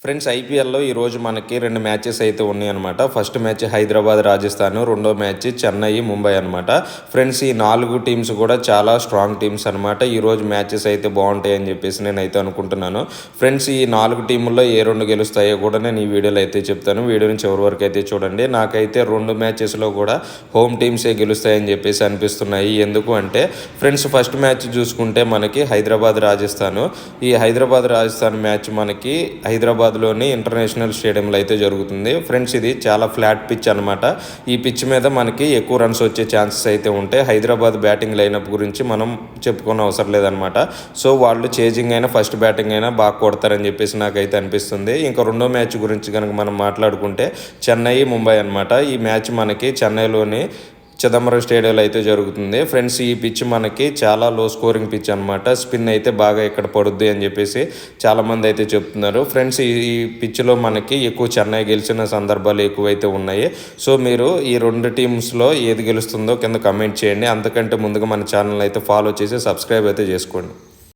Friends ఐపీఎల్‌లో ఈరోజు మనకి 2 మ్యాచెస్ అయితే ఉన్నాయన్నమాట. First match Hyderabad, Rajasthan. రెండో మ్యాచ్ చెన్నై, ముంబై అనమాట. ఫ్రెండ్స్ ఈ 4 టీమ్స్ కూడా చాలా స్ట్రాంగ్ టీమ్స్ అనమాట. ఈరోజు మ్యాచెస్ అయితే బాగుంటాయని చెప్పేసి నేనైతే అనుకుంటున్నాను. ఫ్రెండ్స్ ఈ 4 టీముల్లో ఏ 2 గెలుస్తాయో కూడా నేను ఈ వీడియోలో అయితే చెప్తాను. వీడియోని చివరి వరకు అయితే చూడండి. నాకైతే 2 మ్యాచెస్‌లో కూడా హోమ్ టీమ్సే గెలుస్తాయని చెప్పేసి అనిపిస్తున్నాయి. ఎందుకు అంటే ఫ్రెండ్స్ ఫస్ట్ మ్యాచ్ చూసుకుంటే మనకి హైదరాబాద్, రాజస్థాన్. ఈ హైదరాబాద్, రాజస్థాన్ మ్యాచ్ మనకి హైదరాబాద్లోని ఇంటర్నేషనల్ స్టేడియంలో అయితే జరుగుతుంది. ఫ్రెండ్స్ ఇది చాలా ఫ్లాట్ పిచ్ అనమాట. ఈ పిచ్ మీద మనకి ఎక్కువ రన్స్ వచ్చే ఛాన్సెస్ అయితే ఉంటాయి. హైదరాబాద్ బ్యాటింగ్ లైనప్ గురించి మనం చెప్పుకోని అవసరం లేదనమాట. సో వాళ్ళు చేజింగ్ అయినా ఫస్ట్ బ్యాటింగ్ అయినా బాగా కొడతారని చెప్పేసి నాకైతే అనిపిస్తుంది. ఇంకా రెండో మ్యాచ్ గురించి కనుక మనం మాట్లాడుకుంటే చెన్నై, ముంబై అనమాట. ఈ మ్యాచ్ మనకి చెన్నైలోని చిదంబరం స్టేడియంలో అయితే జరుగుతుంది. ఫ్రెండ్స్ ఈ పిచ్ మనకి చాలా లో స్కోరింగ్ పిచ్ అనమాట. స్పిన్ అయితే బాగా ఇక్కడ పడుద్ది అని చెప్పేసి చాలామంది అయితే చెప్తున్నారు. ఫ్రెండ్స్ ఈ పిచ్లో మనకి ఎక్కువ చెన్నై గెలిచిన సందర్భాలు ఎక్కువైతే ఉన్నాయి. సో మీరు ఈ 2 టీమ్స్లో ఏది గెలుస్తుందో కింద కమెంట్ చేయండి. అంతకంటే ముందుగా మన ఛానల్ అయితే ఫాలో చేసి సబ్స్క్రైబ్ అయితే చేసుకోండి.